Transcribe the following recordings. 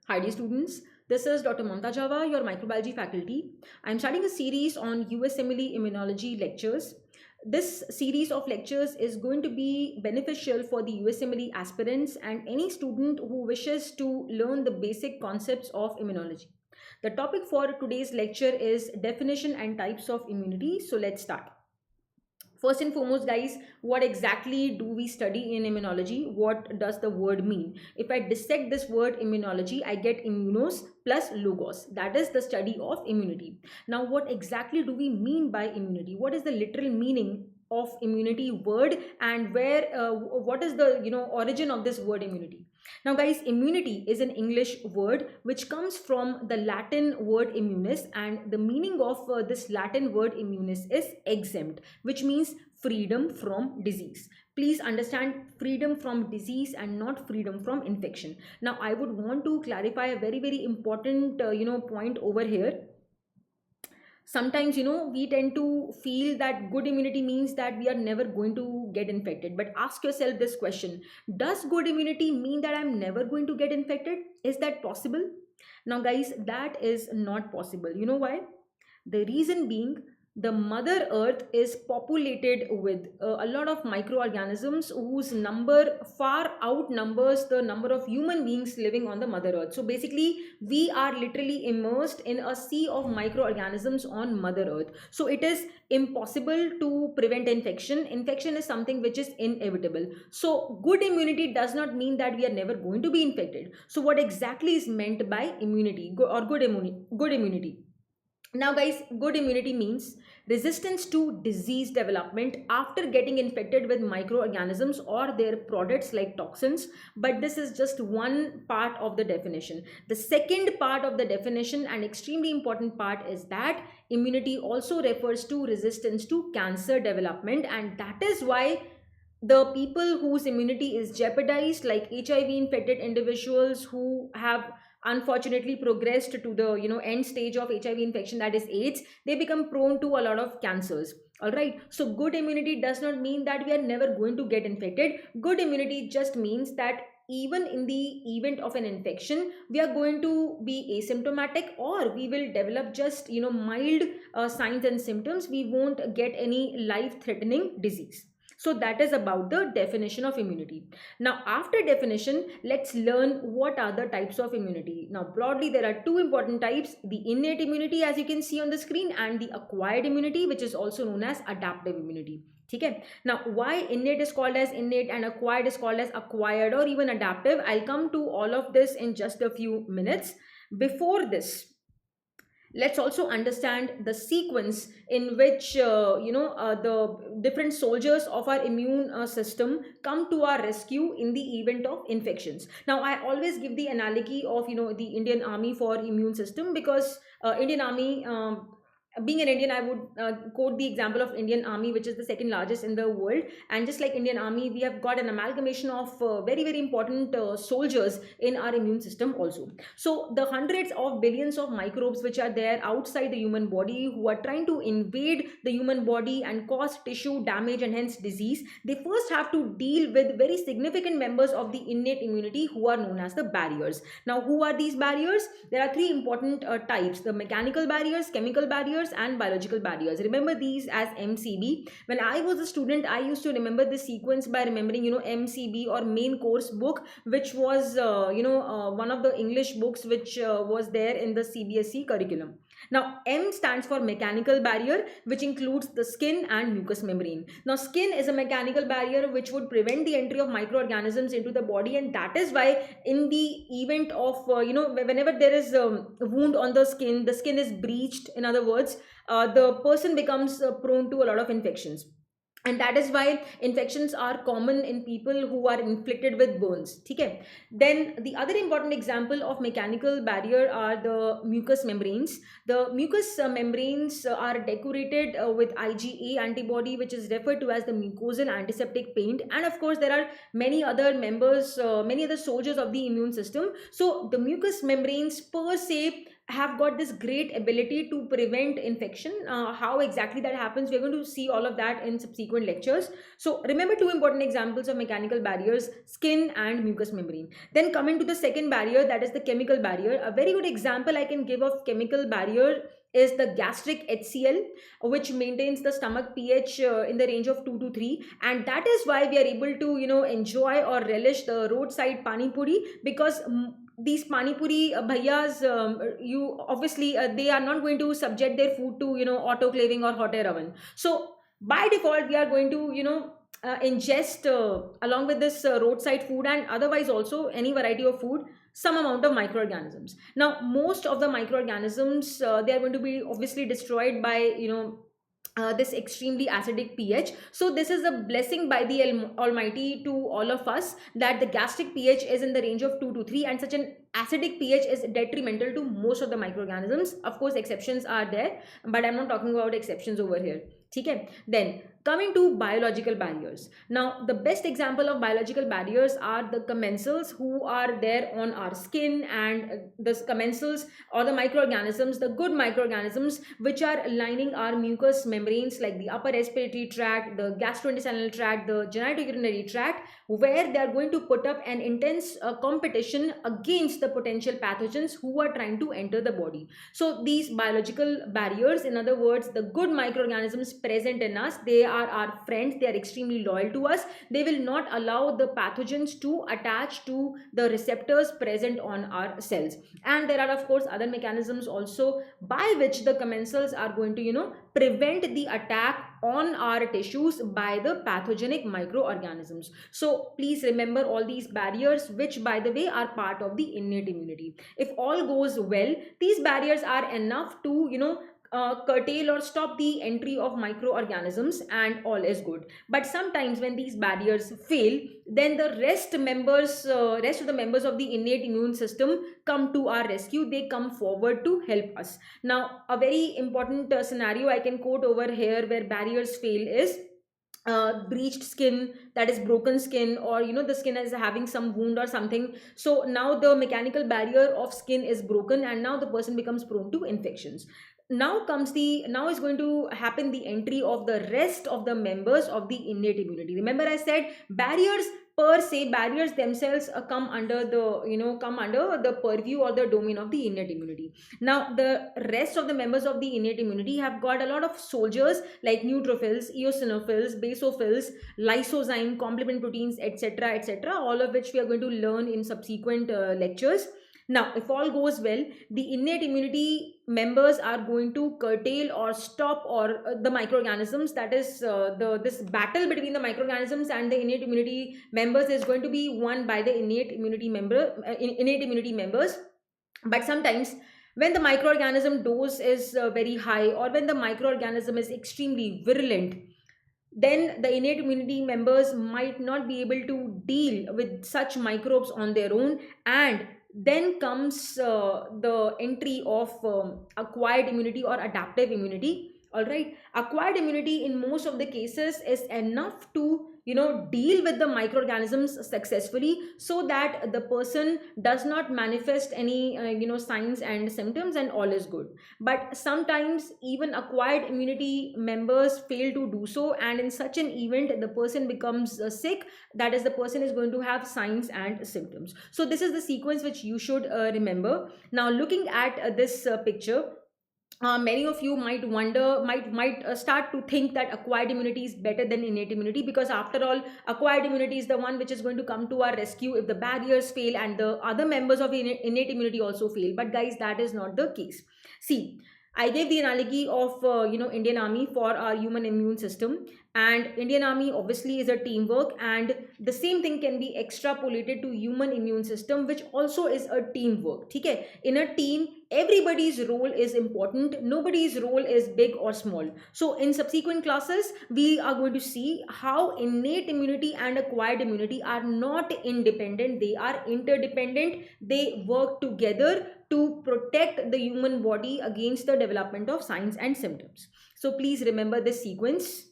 Hi dear students, this is Dr. Mamta Java, your microbiology faculty. I am starting a series on USMLE immunology lectures. This series of lectures is going to be beneficial for the USMLE aspirants and any student who wishes to learn the basic concepts of immunology. The topic for today's lecture is definition and types of immunity. So let's start. First and foremost, guys, what exactly do we study in immunology? What does the word mean? If I dissect this word immunology, I get immunos plus logos. That is the study of immunity. Now, what exactly do we mean by immunity? What is the literal meaning of immunity word, and where what is the origin of this word immunity? Now guys, immunity is an English word which comes from the Latin word immunis, and the meaning of this Latin word immunis is exempt, which means freedom from disease. Please understand, freedom from disease and not freedom from infection. Now I would want to clarify a very important point over here. Sometimes we tend to feel that good immunity means that we are never going to get infected, but ask yourself this question: does good immunity mean that I'm never going to get infected? Is that possible? Now guys, that is not possible. You know why? The reason being, the mother earth is populated with a lot of microorganisms whose number far outnumbers the number of human beings living on the mother earth. So basically, we are literally immersed in a sea of microorganisms on mother earth. So it is impossible to prevent infection. Infection is something which is inevitable. So good immunity does not mean that we are never going to be infected. So what exactly is meant by immunity or good immunity? Now guys, good immunity means resistance to disease development after getting infected with microorganisms or their products like toxins. But this is just one part of the definition. The second part of the definition, and extremely important part, is that immunity also refers to resistance to cancer development, and that is why the people whose immunity is jeopardized, like HIV infected individuals who have unfortunately progressed to the end stage of HIV infection, that is AIDS, they become prone to a lot of cancers. All right, so good immunity does not mean that we are never going to get infected. Good immunity just means that even in the event of an infection, we are going to be asymptomatic, or we will develop just mild signs and symptoms. We won't get any life threatening disease. So that is about the definition of immunity. Now, after definition, let's learn what are the types of immunity. Now, broadly, there are two important types: the innate immunity, as you can see on the screen, and the acquired immunity, which is also known as adaptive immunity. Okay. Now, why innate is called as innate and acquired is called as acquired or even adaptive, I'll come to all of this in just a few minutes. Before this, let's also understand the sequence in which the different soldiers of our immune system come to our rescue in the event of infections. Now I always give the analogy of the Indian army for immune system, because Indian army, being an Indian, I would quote the example of Indian Army, which is the second largest in the world. And just like Indian Army, we have got an amalgamation of very important soldiers in our immune system also. So the hundreds of billions of microbes which are there outside the human body, who are trying to invade the human body and cause tissue damage and hence disease, they first have to deal with very significant members of the innate immunity, who are known as the barriers. Now, who are these barriers? There are three important types: the mechanical barriers, chemical barriers, and biological barriers. Remember these as MCB. When I was a student, I used to remember this sequence by remembering MCB, or main course book, which was one of the English books which was there in the CBSE curriculum. Now, M stands for mechanical barrier, which includes the skin and mucous membrane. Now, skin is a mechanical barrier which would prevent the entry of microorganisms into the body, and that is why in the event of whenever there is a wound on the skin is breached. In other words, the person becomes prone to a lot of infections, and that is why infections are common in people who are inflicted with burns. Okay. Then the other important example of mechanical barrier are the mucous membranes. The mucous membranes are decorated with IgA antibody, which is referred to as the mucosal antiseptic paint. And of course, there are many other members, many other soldiers of the immune system. So the mucous membranes per se have got this great ability to prevent infection. How exactly that happens, we're going to see all of that in subsequent lectures. So remember two important examples of mechanical barriers: skin and mucous membrane. Then coming to the second barrier, that is the chemical barrier. A very good example I can give of chemical barrier is the gastric HCl, which maintains the stomach pH in the range of 2 to 3, and that is why we are able to enjoy or relish the roadside pani puri, because these pani puri bhaiyas, you obviously they are not going to subject their food to autoclaving or hot air oven. So by default we are going to ingest along with this roadside food, and otherwise also any variety of food, some amount of microorganisms. Now most of the microorganisms, they are going to be obviously destroyed by this extremely acidic pH. So this is a blessing by the Almighty to all of us, that the gastric pH is in the range of 2 to 3, and such an acidic pH is detrimental to most of the microorganisms. Of course exceptions are there, but I'm not talking about exceptions over here. Okay. Then coming to biological barriers. Now the best example of biological barriers are the commensals who are there on our skin, and the commensals or the microorganisms, the good microorganisms which are lining our mucous membranes, like the upper respiratory tract, the gastrointestinal tract, the genitourinary tract, where they are going to put up an intense competition against the potential pathogens who are trying to enter the body. So these biological barriers, in other words the good microorganisms present in us, they are our friends, they are extremely loyal to us, they will not allow the pathogens to attach to the receptors present on our cells. And there are of course other mechanisms also by which the commensals are going to prevent the attack on our tissues by the pathogenic microorganisms. So please remember all these barriers, which by the way are part of the innate immunity. If all goes well, these barriers are enough to curtail or stop the entry of microorganisms, and all is good. But sometimes when these barriers fail, then the rest of the members of the innate immune system come to our rescue, they come forward to help us. Now a very important scenario I can quote over here where barriers fail is breached skin, that is broken skin, or the skin is having some wound or something. So now the mechanical barrier of skin is broken, and now the person becomes prone to infections. Now is going to happen the entry of the rest of the members of the innate immunity. Remember I said barriers per se, barriers themselves come under the purview or the domain of the innate immunity. Now the rest of the members of the innate immunity have got a lot of soldiers like neutrophils, eosinophils, basophils, lysozyme, complement proteins, etc., etc., all of which we are going to learn in subsequent lectures. Now, if all goes well, the innate immunity members are going to curtail or stop or the microorganisms. That is, this battle between the microorganisms and the innate immunity members is going to be won by the innate immunity members. But sometimes when the microorganism dose is very high, or when the microorganism is extremely virulent, then the innate immunity members might not be able to deal with such microbes on their own, and then comes the entry of acquired immunity or adaptive immunity. All right, acquired immunity in most of the cases is enough to deal with the microorganisms successfully, so that the person does not manifest any signs and symptoms, and all is good. But sometimes even acquired immunity members fail to do so, and in such an event the person becomes sick, that is, the person is going to have signs and symptoms. So this is the sequence which you should remember. Now looking at this picture, many of you might wonder, might start to think that acquired immunity is better than innate immunity, because after all acquired immunity is the one which is going to come to our rescue if the barriers fail and the other members of innate immunity also fail. But guys, that is not the case. See, I gave the analogy of Indian Army for our human immune system, and Indian Army obviously is a teamwork, and the same thing can be extrapolated to human immune system, which also is a teamwork. Okay, in a team everybody's role is important, nobody's role is big or small. So in subsequent classes we are going to see how innate immunity and acquired immunity are not independent, they are interdependent, they work together to protect the human body against the development of signs and symptoms. So please remember this sequence.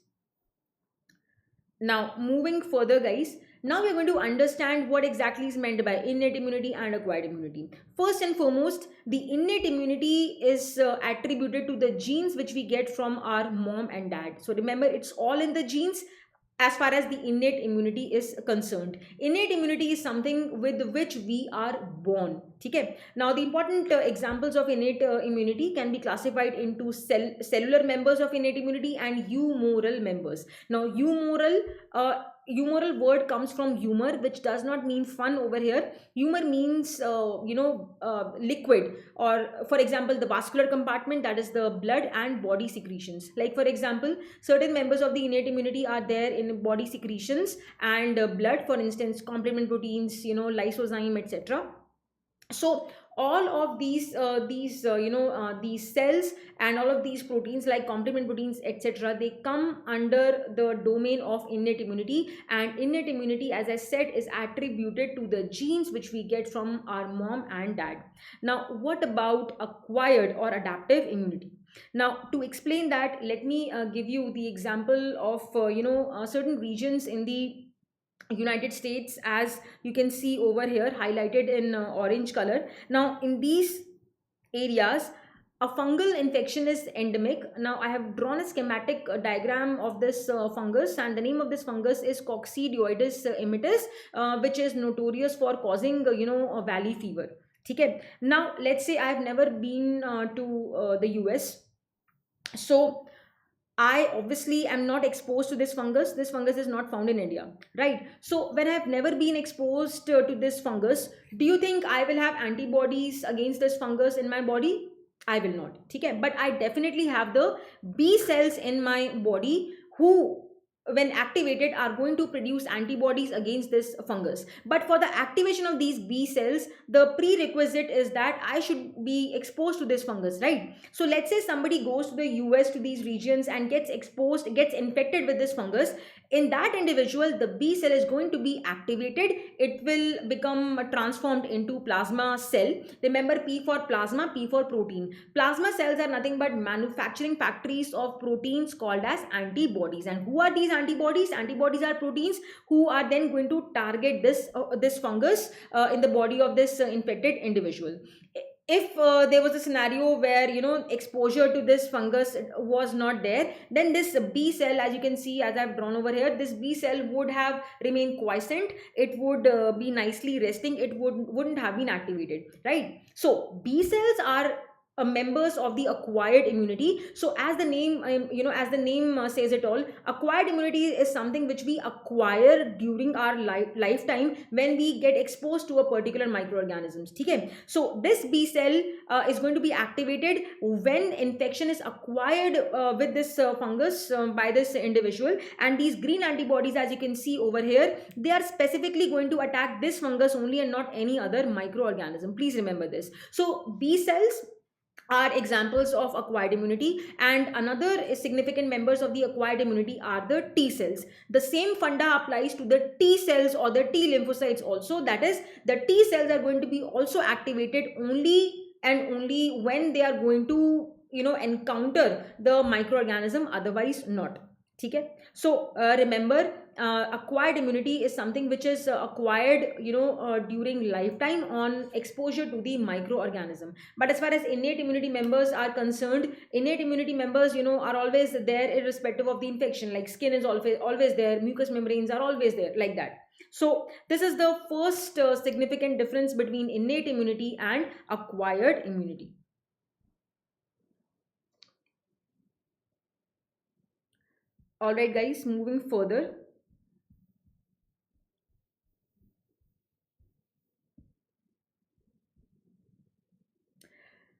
Now moving further, guys, Now we are going to understand what exactly is meant by innate immunity and acquired immunity. First and foremost, the innate immunity is attributed to the genes which we get from our mom and dad. So remember, it's all in the genes as far as the innate immunity is concerned. Innate immunity is something with which we are born. Okay. Now the important examples of innate immunity can be classified into cellular members of innate immunity and humoral members. Now humoral word comes from humor, which does not mean fun over here. Humor means liquid, or for example the vascular compartment, that is the blood and body secretions. Like for example, certain members of the innate immunity are there in body secretions and blood, for instance complement proteins, lysozyme, etc. So all of these cells and all of these proteins like complement proteins, etc., they come under the domain of innate immunity. And innate immunity, as I said, is attributed to the genes which we get from our mom and dad. Now what about acquired or adaptive immunity? Now to explain that, let me give you the example of certain regions in the United States, as you can see over here highlighted in orange color. Now in these areas a fungal infection is endemic. Now I have drawn a schematic diagram of this fungus, and the name of this fungus is Coccidioides immitis, which is notorious for causing a valley fever. Okay. Now let's say I have never been to the US, so I obviously am not exposed to this fungus. This fungus is not found in India, right? So when I have never been exposed to this fungus, do you think I will have antibodies against this fungus in my body? I will not. Okay, but I definitely have the B cells in my body who, when activated, are going to produce antibodies against this fungus. But for the activation of these B cells, the prerequisite is that I should be exposed to this fungus, right? So let's say somebody goes to the US, to these regions, and gets exposed, gets infected with this fungus. In that individual, the B cell is going to be activated. It will become transformed into plasma cell. Remember, P for plasma, P for protein. Plasma cells are nothing but manufacturing factories of proteins called as antibodies. And who are these antibodies? Antibodies are proteins who are then going to target this fungus in the body of this infected individual. If there was a scenario where exposure to this fungus was not there, then this B cell, as you can see, as I've drawn over here, this B cell would have remained quiescent. It would be nicely resting. It wouldn't have been activated, right? So B cells are members of the acquired immunity. So as the name says it all, acquired immunity is something which we acquire during our lifetime when we get exposed to a particular microorganisms. Okay, so this B cell is going to be activated when infection is acquired with this fungus by this individual. And these green antibodies, as you can see over here, they are specifically going to attack this fungus only and not any other microorganism. Please remember this. So B cells are examples of acquired immunity, and another significant members of the acquired immunity are the T cells. The same funda applies to the T cells or the T lymphocytes also. That is, the T cells are going to be also activated only and only when they are going to encounter the microorganism, otherwise not. Okay, so remember, acquired immunity is something which is acquired during lifetime on exposure to the microorganism. But as far as innate immunity members are concerned, innate immunity members are always there irrespective of the infection. Like skin is always there, mucous membranes are always there, like that. So this is the first significant difference between innate immunity and acquired immunity. Alright guys, moving further.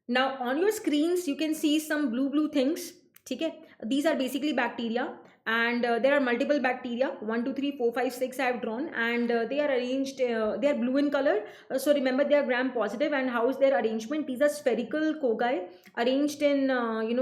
Now on your screens you can see some blue things. Okay, these are basically bacteria, and there are multiple bacteria, 1 2 3 4 5 6 I have drawn, and they are arranged, they are blue in color. So remember, they are gram positive. And how is their arrangement? These are spherical cocci arranged in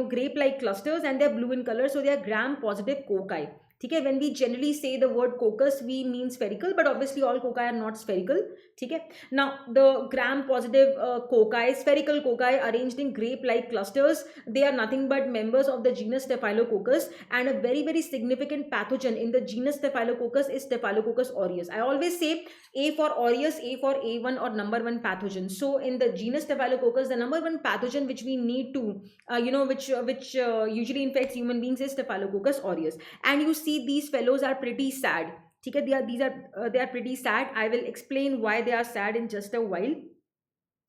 grape like clusters, and they are blue in color, so they are gram positive cocci. ठीक है. When we generally say the word coccus, we mean spherical, but obviously all cocci are not spherical. ठीक है. Now the gram positive cocci, spherical cocci arranged in grape like clusters, they are nothing but members of the genus Staphylococcus, and a very very significant pathogen in the genus Staphylococcus is Staphylococcus aureus. I always say A for aureus, A for A1 or number one pathogen. So in the genus Staphylococcus, the number one pathogen which we need to which usually infects human beings is Staphylococcus aureus. And you see these fellows are pretty sad. ठीक है. They are pretty sad. I will explain why they are sad in just a while.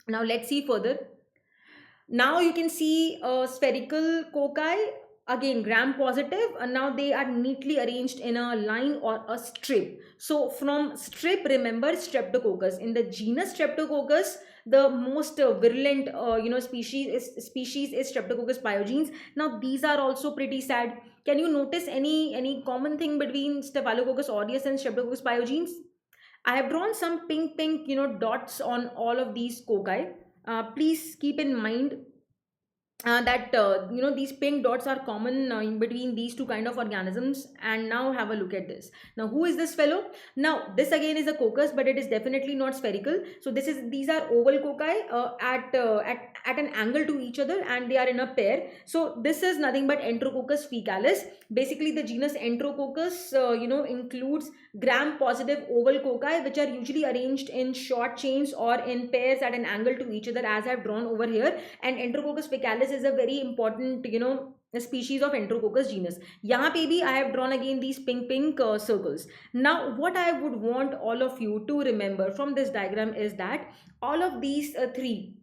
Now let's see further. Now you can see spherical cocci, again gram positive, and now they are neatly arranged in a line or a strip. So from strip, remember Streptococcus. In the genus Streptococcus, the most virulent species is Streptococcus pyogenes. Now these are also pretty sad. Can you notice any common thing between Staphylococcus aureus and Streptococcus pyogenes? I have drawn some pink dots on all of these cocci. Please keep in mind that these pink dots are common in between these two kind of organisms. And now have a look at this. Now who is this fellow? Now this again is a coccus, but it is definitely not spherical. So these are oval cocci at an angle to each other, and they are in a pair. So this is nothing but Enterococcus faecalis. Basically the genus Enterococcus includes gram positive oval cocci, which are usually arranged in short chains or in pairs at an angle to each other, as I have drawn over here. And Enterococcus faecalis is a very important species of Enterococcus genus. Yahan pe bhi I have drawn again these pink circles. Now what I would want all of you to remember from this diagram is that all of these three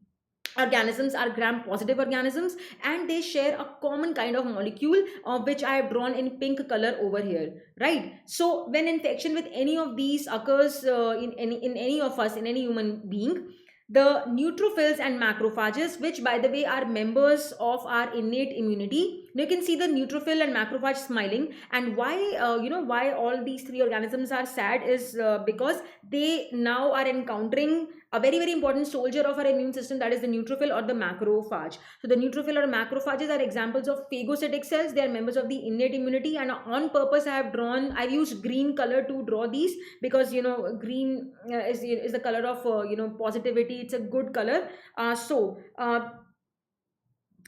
organisms are gram positive organisms, and they share a common kind of molecule which I have drawn in pink color over here, right? So when infection with any of these occurs in any of us, in any human being, the neutrophils and macrophages, which by the way are members of our innate immunity, you can see the neutrophil and macrophage smiling. And why why all these three organisms are sad is because they now are encountering a very very important soldier of our immune system, that is the neutrophil or the macrophage. So the neutrophil or macrophages are examples of phagocytic cells. They are members of the innate immunity, and on purpose I've used green color to draw these, because green is the color of positivity. It's a good color.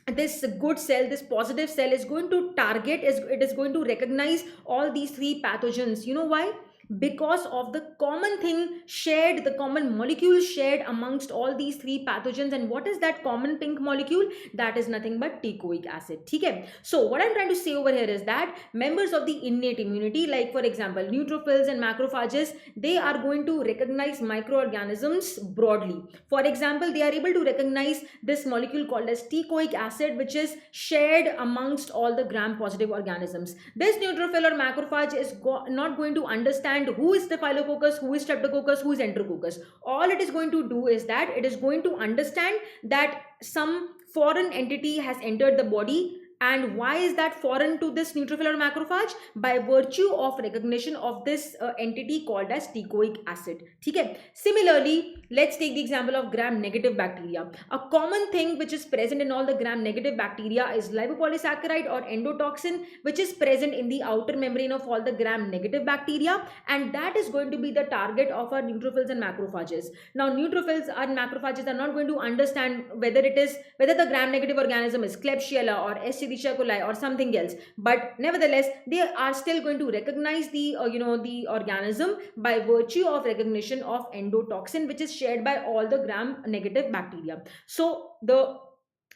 This good cell, this positive cell, is going to target, it is going to recognize all these three pathogens. You know why? Because of the common thing shared, the common molecule shared amongst all these three pathogens. And what is that common pink molecule? That is nothing but teichoic acid. Okay. So what I'm trying to say over here is that members of the innate immunity, like for example neutrophils and macrophages, they are going to recognize microorganisms broadly. For example, they are able to recognize this molecule called as teichoic acid, which is shared amongst all the gram positive organisms. This neutrophil or macrophage is not going to understand who is Staphylococcus, who is Streptococcus, who is Enterococcus. All it is going to do is that it is going to understand that some foreign entity has entered the body. And why is that foreign to this neutrophil or macrophage? By virtue of recognition of this entity called as teichoic acid. Okay. Similarly, let's take the example of gram-negative bacteria. A common thing which is present in all the gram-negative bacteria is lipopolysaccharide or endotoxin, which is present in the outer membrane of all the gram-negative bacteria, and that is going to be the target of our neutrophils and macrophages. Now, neutrophils and macrophages are not going to understand whether the gram-negative organism is Klebsiella or Escherichia coli or something else, but nevertheless they are still going to recognize the the organism by virtue of recognition of endotoxin, which is shared by all the gram negative bacteria. So the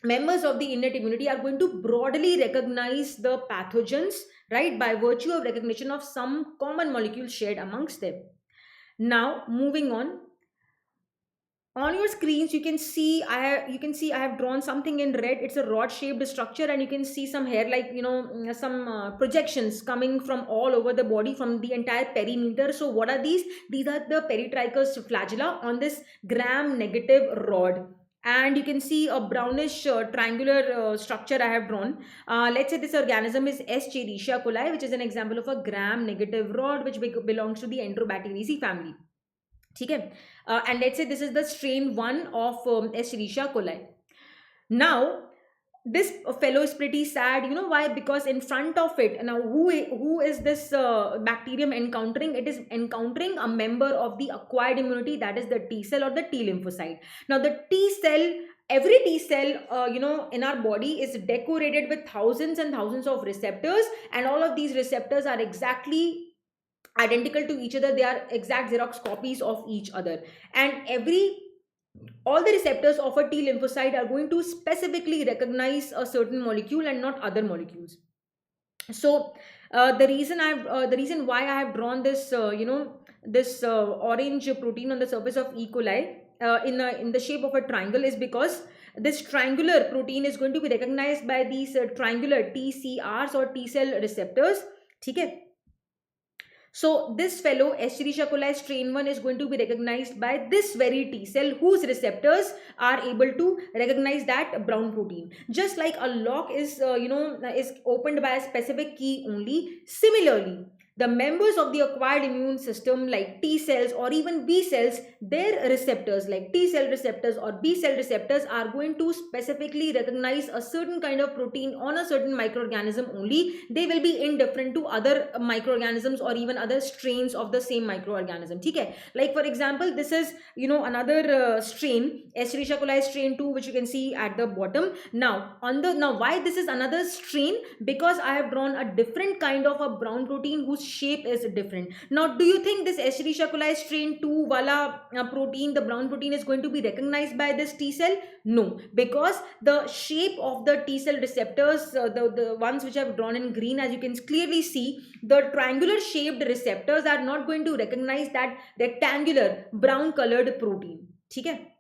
members of the innate immunity are going to broadly recognize the pathogens, right, by virtue of recognition of some common molecule shared amongst them. Now moving on your screens, you can see I have drawn something in red. It's a rod shaped structure, and you can see some hair like some projections coming from all over the body, from the entire perimeter. So what are these? These are the peritrichous flagella on this gram negative rod. And you can see a brownish triangular structure I have drawn. Let's say this organism is Escherichia coli, which is an example of a gram negative rod, which belongs to the Enterobacteriaceae family. Okay. And let's say this is the strain 1 of Escherichia coli. Now this fellow is pretty sad. You know why? Because in front of it now, who is this bacterium encountering? It is encountering a member of the acquired immunity, that is the T cell or the T lymphocyte. Now the T cell, every T cell in our body is decorated with thousands and thousands of receptors, and all of these receptors are exactly identical to each other. They are exact Xerox copies of each other, and all the receptors of a T lymphocyte are going to specifically recognize a certain molecule and not other molecules. So the reason why I have drawn this this orange protein on the surface of E. coli in the shape of a triangle is because this triangular protein is going to be recognized by these triangular TCRs or T cell receptors. Okay. So this fellow Escherichia coli strain 1 is going to be recognized by this very T cell whose receptors are able to recognize that brown protein. Just like a lock is is opened by a specific key only, similarly the members of the acquired immune system like T cells or even B cells, their receptors like T cell receptors or B cell receptors are going to specifically recognize a certain kind of protein on a certain microorganism only. They will be indifferent to other microorganisms or even other strains of the same microorganism. Okay, like for example, this is another strain, Escherichia coli strain 2, which you can see at the bottom. Now why this is another strain? Because I have drawn a different kind of a brown protein whose shape is different. Now do you think this Escherichia coli strain 2 wala protein, the brown protein, is going to be recognized by this T cell? No, because the shape of the T cell receptors, the ones which I have drawn in green, as you can clearly see, the triangular shaped receptors are not going to recognize that rectangular brown colored protein. Okay.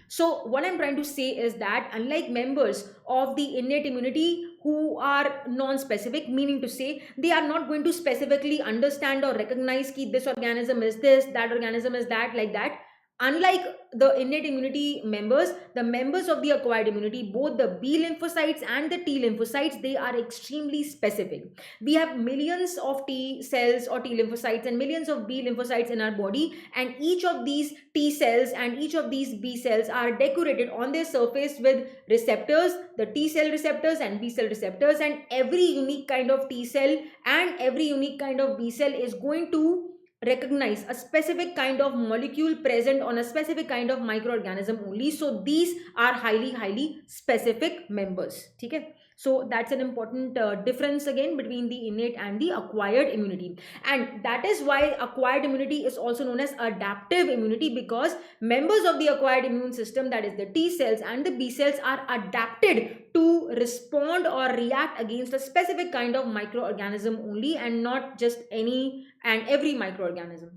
So what I'm trying to say is that unlike members of the innate immunity who are non-specific, meaning to say they are not going to specifically understand or recognize that this organism is this, that organism is that, like that. Unlike the innate immunity members, the members of the acquired immunity, both the B lymphocytes and the T lymphocytes, they are extremely specific. We have millions of T cells or T lymphocytes and millions of B lymphocytes in our body, and each of these T cells and each of these B cells are decorated on their surface with receptors, the T cell receptors and B cell receptors, and every unique kind of T cell and every unique kind of B cell is going to recognize a specific kind of molecule present on a specific kind of microorganism only. So these are highly specific members. Okay. So that's an important difference again between the innate and the acquired immunity, and that is why acquired immunity is also known as adaptive immunity, because members of the acquired immune system, that is the T cells and the B cells, are adapted to respond or react against a specific kind of microorganism only and not just any and every microorganism.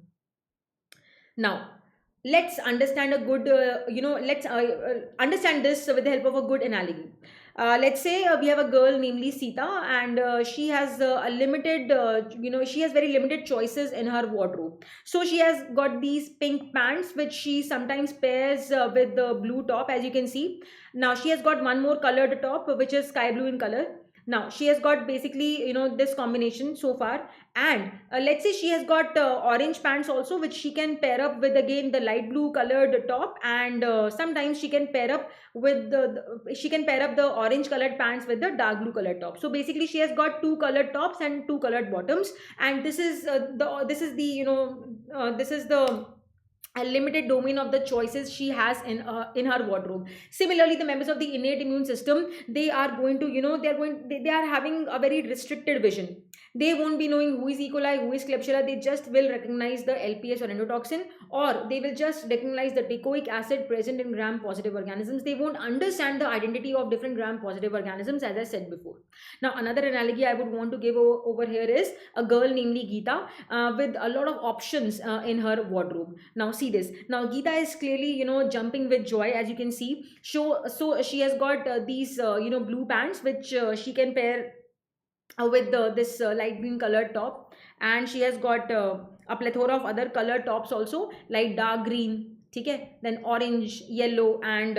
Now let's understand a good let's understand this with the help of a good analogy. Let's say we have a girl namely Sita, and she has a limited she has very limited choices in her wardrobe. So she has got these pink pants which she sometimes pairs with the blue top, as you can see. Now she has got one more colored top which is sky blue in color. Now she has got basically this combination so far, and let's say she has got orange pants also, which she can pair up with again the light blue colored top, and sometimes she can pair up with she can pair up the orange colored pants with the dark blue colored top. So basically she has got two colored tops and two colored bottoms, and this is the this is the a limited domain of the choices she has in her wardrobe. Similarly, the members of the innate immune system, they are going to they are having a very restricted vision. They won't be knowing who is E. coli, who is Klebsiella. They just will recognize the LPS or endotoxin, or they will just recognize the teichoic acid present in gram positive organisms. They won't understand the identity of different gram positive organisms, as I said before. Now another analogy I would want to give over here is a girl namely Geeta, with a lot of options in her wardrobe. Now see this. Now Geeta is clearly jumping with joy, as you can see. So she has got these blue pants which she can pair with this light green colored top, and she has got a plethora of other colored tops also, like dark green, okay, then orange, yellow, and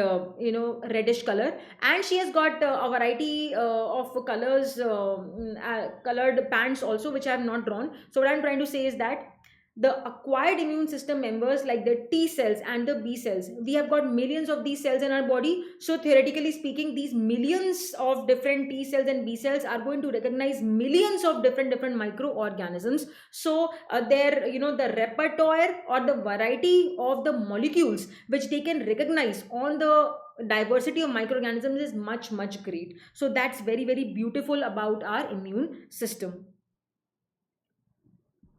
reddish color. And she has got a variety of colors, colored pants also, which I have not drawn. So what I'm trying to say is that the acquired immune system members like the T cells and the B cells. We have got millions of these cells in our body. So theoretically speaking, these millions of different T cells and B cells are going to recognize millions of different microorganisms. So their, the repertoire or the variety of the molecules which they can recognize on the diversity of microorganisms is much great. So that's very beautiful about our immune system.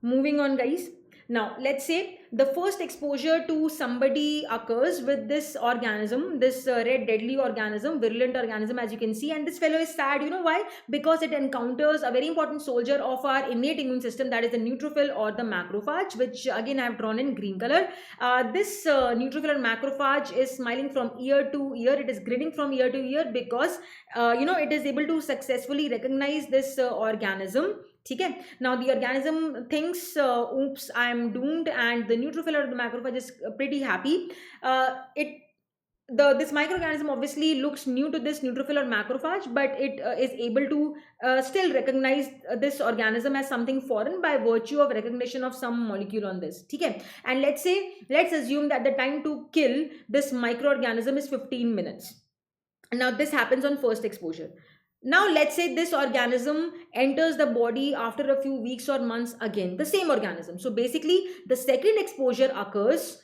Moving on, guys. Now let's say the first exposure to somebody occurs with this organism, this red deadly organism, virulent organism, as you can see, and this fellow is sad. You know why? Because it encounters a very important soldier of our innate immune system, that is the neutrophil or the macrophage, which again I have drawn in green color. This neutrophil or macrophage is smiling from ear to ear. It is grinning from ear to ear because it is able to successfully recognize this organism. Okay. Now the organism thinks, oops, I am doomed, and the neutrophil or the macrophage is pretty happy. It the This microorganism obviously looks new to this neutrophil or macrophage, but it is able to still recognize this organism as something foreign by virtue of recognition of some molecule on this. Okay. And let's assume that the time to kill this microorganism is 15 minutes. Now this happens on first exposure. Now let's say this organism enters the body after a few weeks or months, again the same organism. So basically the second exposure occurs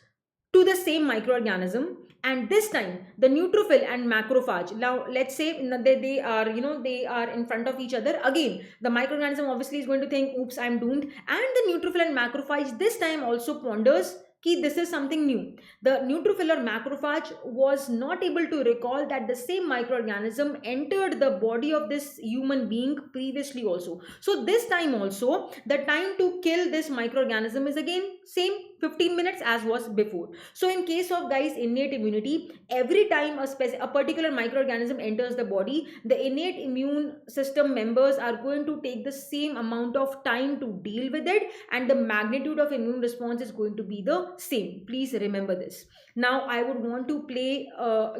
to the same microorganism, and this time the neutrophil and macrophage, now let's say they are, they are in front of each other. Again the microorganism obviously is going to think, oops, I'm doomed, and the neutrophil and macrophage this time also ponders कि this is something new. The neutrophil or macrophage was not able to recall that the same microorganism entered the body of this human being previously also. So this time also the time to kill this microorganism is again same 15 minutes as was before. So in case of, guys, innate immunity, every time a particular microorganism enters the body, the innate immune system members are going to take the same amount of time to deal with it, and the magnitude of immune response is going to be the same. Please remember this. Now I would want to play a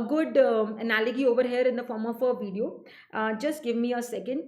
good analogy over here in the form of a video. Just give me a second.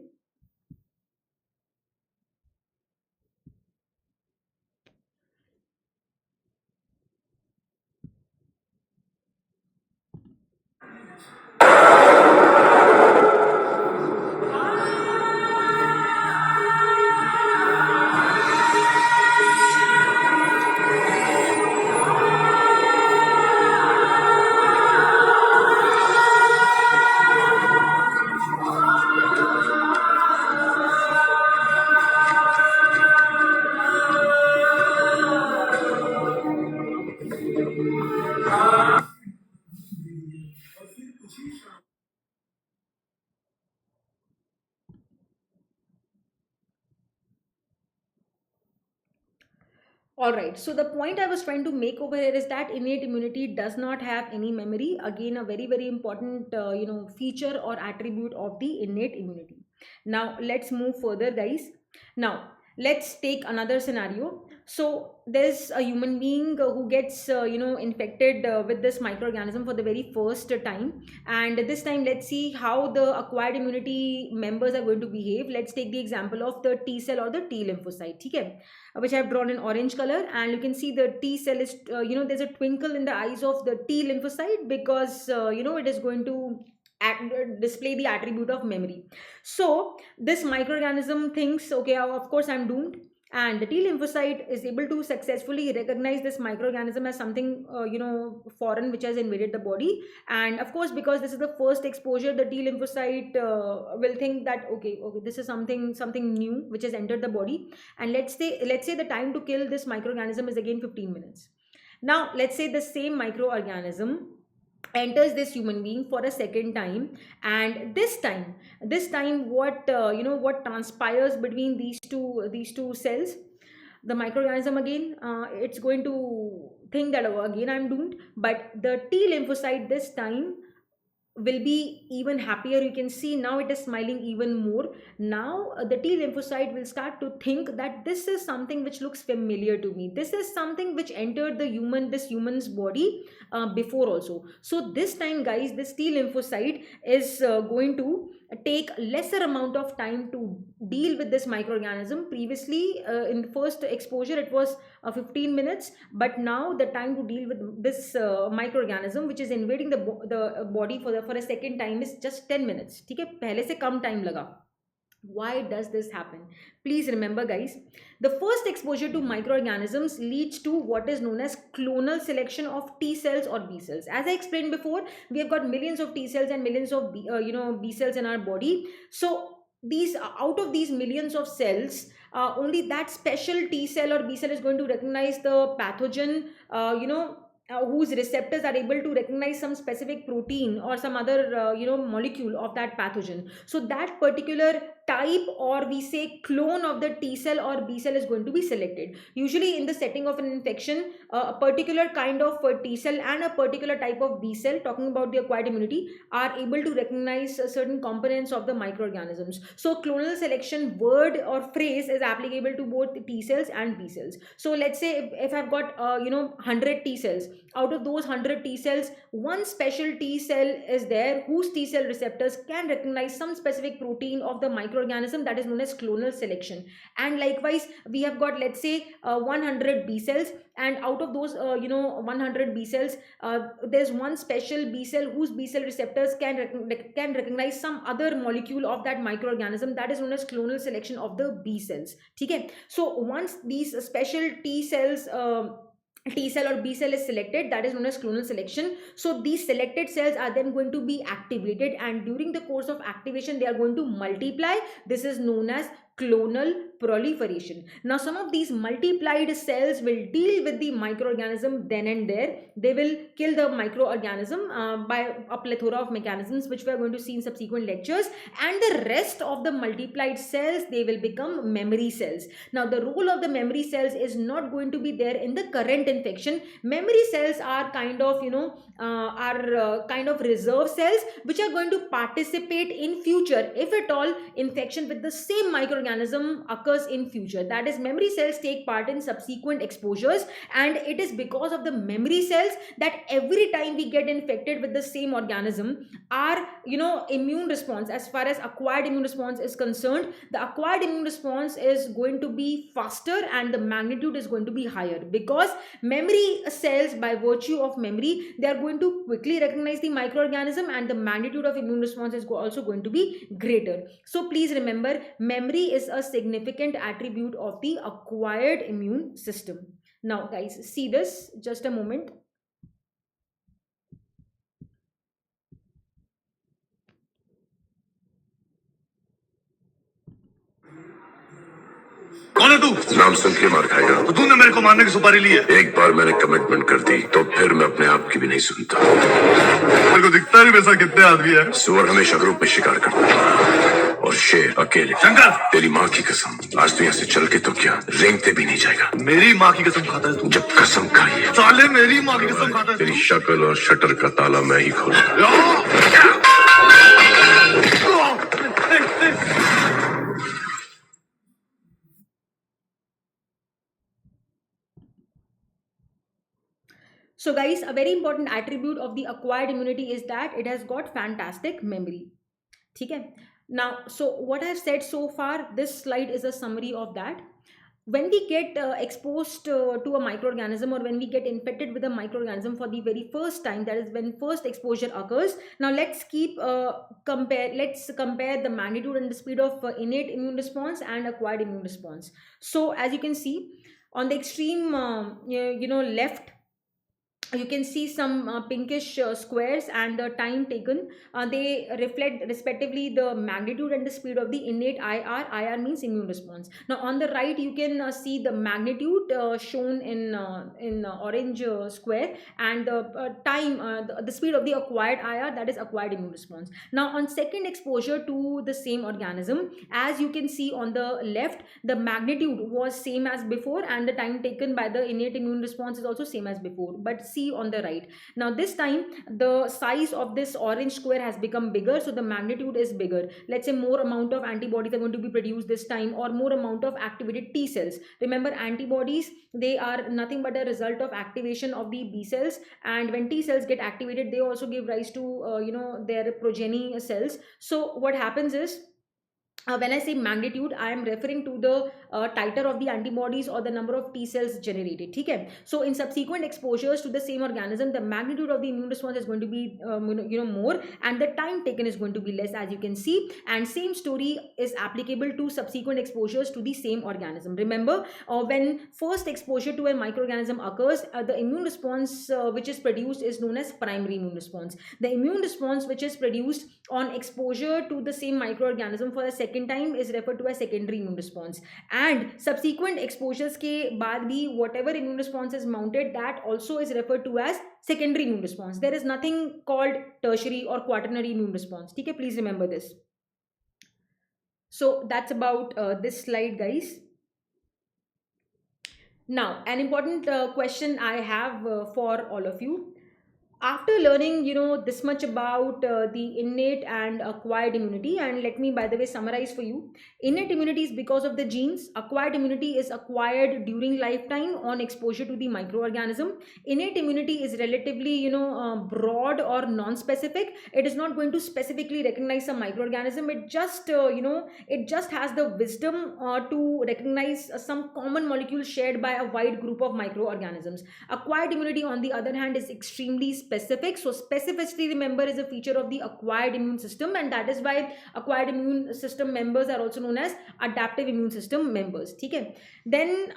All right. So the point I was trying to make over here is that innate immunity does not have any memory. Again, a very important feature or attribute of the innate immunity. Now let's move further, guys. Now let's take another scenario. So there's a human being who gets infected with this microorganism for the very first time, and this time let's see how the acquired immunity members are going to behave. Let's take the example of the T cell or the T lymphocyte. Okay, which I have drawn in orange color, and you can see the T cell is there's a twinkle in the eyes of the T lymphocyte because it is going to display the attribute of memory. So this microorganism thinks, okay, of course I'm doomed, and the T lymphocyte is able to successfully recognize this microorganism as something foreign which has invaded the body. And of course, because this is the first exposure, the T lymphocyte will think that okay, this is something new which has entered the body. And let's say the time to kill this microorganism is again 15 minutes. Now let's say the same microorganism enters this human being for a second time, and this time what transpires between these two cells, the microorganism again it's going to think that, oh, again I'm doomed, but the T lymphocyte this time will be even happier. You can see now it is smiling even more. Now the T lymphocyte will start to think that this is something which looks familiar to me, this is something which entered this human's body before also. So this time, guys, this T lymphocyte is going to take lesser amount of time to deal with this microorganism. Previously, in the first exposure, it was 15 minutes, but now the time to deal with this microorganism which is invading the body for a second time is just 10 minutes. ठीक है, पहले से कम time लगा. Why does this happen? Please remember, guys, the first exposure to microorganisms leads to what is known as clonal selection of T cells or B cells. As I explained before, we have got millions of T cells and millions of B cells in our body. So these, out of these millions of cells, only that special T cell or B cell is going to recognize the pathogen, whose receptors are able to recognize some specific protein or some other molecule of that pathogen. So that particular type, or we say clone of the T cell or B cell, is going to be selected. Usually in the setting of an infection, a particular kind of T cell and a particular type of B cell, talking about the acquired immunity, are able to recognize certain components of the microorganisms. So clonal selection word or phrase is applicable to both T cells and B cells. So let's say if I've got 100 T cells, out of those 100 T cells, one special T cell is there whose T cell receptors can recognize some specific protein of the microorganism, that is known as clonal selection. And likewise, we have got, let's say, 100 B cells, and out of those 100 B cells, there's one special B cell whose B cell receptors can recognize some other molecule of that microorganism, that is known as clonal selection of the B cells. Okay, so once these special T cells T cell or B cell is selected, that is known as clonal selection. So these selected cells are then going to be activated, and during the course of activation they are going to multiply. This is known as clonal proliferation. Now some of these multiplied cells will deal with the microorganism then and there. They will kill the microorganism by a plethora of mechanisms which we are going to see in subsequent lectures, and the rest of the multiplied cells, they will become memory cells. Now the role of the memory cells is not going to be there in the current infection. Memory cells are kind of reserve cells which are going to participate in future if at all infection with the same microorganism occurs in future. That is, memory cells take part in subsequent exposures, and it is because of the memory cells that every time we get infected with the same organism, our immune response, as far as acquired immune response is concerned, the acquired immune response is going to be faster and the magnitude is going to be higher, because memory cells, by virtue of memory, they are going to quickly recognize the microorganism, and the magnitude of immune response is also going to be greater. So please remember, memory is a significant attribute of the acquired immune system. Now guys, see this, just a moment. कौन है तू? नाम सुन के मार खाएगा। तो तूने मेरे को मारने की सुपारी ली है? एक बार मैंने कमिटमेंट कर दी तो फिर मैं अपने आप की भी नहीं सुनता। मेरे को दिखता है वैसा कितने आदमी है। सुअर हमेशा ग्रुप में शिकार करता है और शेर अकेले। शंकर, तेरी माँ की कसम, आज तू यहाँ से चल के तो क्या, रेंगते भी नहीं जाएगा। मेरी माँ की कसम खाता है तू? जब कसम खाई है साले, मेरी माँ की कसम खाता है। तेरी शक्ल और शटर का ताला मैं ही खोलूंगा। So guys, a very important attribute of the acquired immunity is that it has got fantastic memory. Okay? Now, so what I've said so far, this slide is a summary of that. When we get exposed to a microorganism, or when we get infected with a microorganism for the very first time, that is when first exposure occurs. Now let's compare the magnitude and the speed of innate immune response and acquired immune response. So as you can see on the extreme left, you can see some pinkish squares, and the time taken, they reflect respectively the magnitude and the speed of the innate IR. IR means immune response. Now on the right, you can see the magnitude shown in orange square, and the time, the speed of the acquired IR, that is acquired immune response. Now on second exposure to the same organism, as you can see on the left, the magnitude was same as before, and the time taken by the innate immune response is also same as before. But see see on the right. Now this time the size of this orange square has become bigger, so the magnitude is bigger. Let's say more amount of antibodies are going to be produced this time, or more amount of activated T cells. Remember, antibodies, they are nothing but a result of activation of the B cells, and when T cells get activated, they also give rise to their progeny cells. So what happens is, when I say magnitude, I am referring to the titer of the antibodies or the number of T cells generated. Okay? So in subsequent exposures to the same organism, the magnitude of the immune response is going to be more, and the time taken is going to be less, as you can see. And same story is applicable to subsequent exposures to the same organism. Remember, when first exposure to a microorganism occurs, the immune response which is produced is known as primary immune response. The immune response which is produced on exposure to the same microorganism for a second time is referred to as secondary immune response. And subsequent exposures ke baad bhi whatever immune response is mounted, that also is referred to as secondary immune response. There is nothing called tertiary or quaternary immune response. Okay, please remember this. So that's about this slide, guys. Now, an important question I have for all of you. After learning this much about the innate and acquired immunity, and let me by the way summarize for you. Innate immunity is because of the genes. Acquired immunity is acquired during lifetime on exposure to the microorganism. Innate immunity is relatively broad or non-specific. It is not going to specifically recognize some microorganism. It just it just has the wisdom to recognize some common molecule shared by a wide group of microorganisms. Acquired immunity, on the other hand, is extremely specific. So specificity, remember, is a feature of the acquired immune system, and that is why acquired immune system members are also known as adaptive immune system members. Okay? Then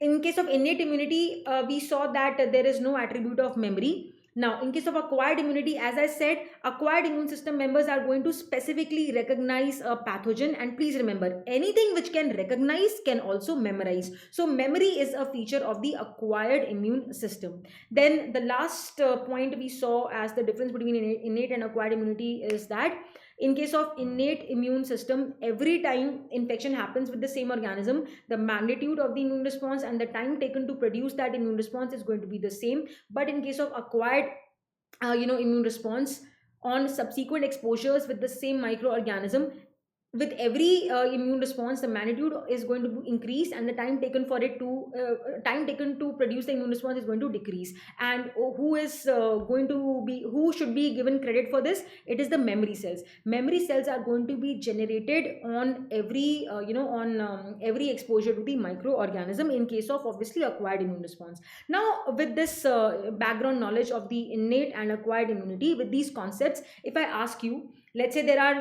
in case of innate immunity, we saw that there is no attribute of memory. Now, in case of acquired immunity, as I said, acquired immune system members are going to specifically recognize a pathogen. And please remember, anything which can recognize can also memorize. So memory is a feature of the acquired immune system. Then the last point we saw as the difference between innate and acquired immunity is that in case of innate immune system, every time infection happens with the same organism, the magnitude of the immune response and the time taken to produce that immune response is going to be the same. But in case of acquired immune response, on subsequent exposures with the same microorganism, with every immune response, the magnitude is going to increase, and the time taken to produce the immune response is going to decrease. And who should be given credit for this? It is the memory cells. Memory cells are going to be generated on every every exposure to the microorganism, in case of obviously acquired immune response. Now, with this background knowledge of the innate and acquired immunity, with these concepts, if I ask you, let's say there are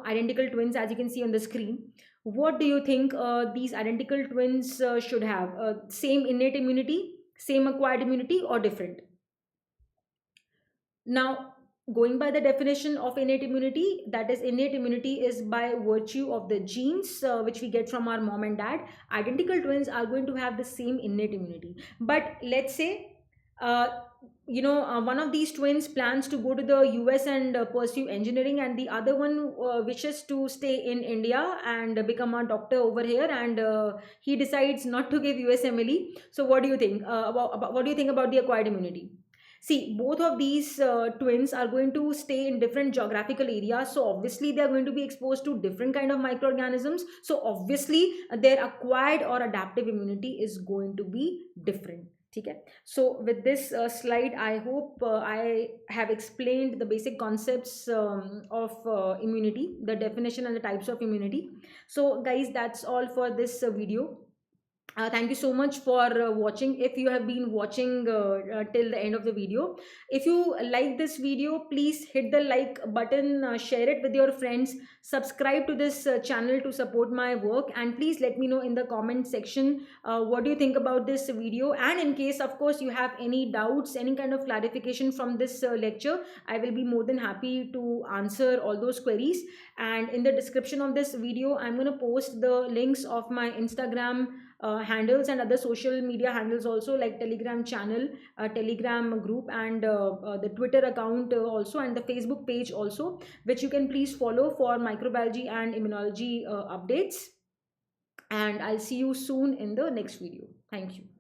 identical twins, as you can see on the screen. What do you think these identical twins should have? Same innate immunity, same acquired immunity, or different? Now, going by the definition of innate immunity, that is, innate immunity is by virtue of the genes which we get from our mom and dad. Identical twins are going to have the same innate immunity. But let's say one of these twins plans to go to the US and pursue engineering, and the other one wishes to stay in India and become a doctor over here, and he decides not to give USMLE. So what do you think what do you think about the acquired immunity? See, both of these twins are going to stay in different geographical areas, so obviously they are going to be exposed to different kind of microorganisms. So obviously their acquired or adaptive immunity is going to be different. Okay. So with this slide, I hope I have explained the basic concepts of immunity, the definition and the types of immunity. So guys, that's all for this video. Thank you so much for watching. If you have been watching till the end of the video, if you like this video, please hit the like button, share it with your friends, subscribe to this channel to support my work, and please let me know in the comment section what do you think about this video. And in case, of course, you have any doubts, any kind of clarification from this lecture, I will be more than happy to answer all those queries. And in the description of this video, I'm going to post the links of my Instagram handles and other social media handles also, like Telegram channel, Telegram group, and the Twitter account also, and the Facebook page also, which you can please follow for microbiology and immunology updates. And I'll see you soon in the next video. Thank you.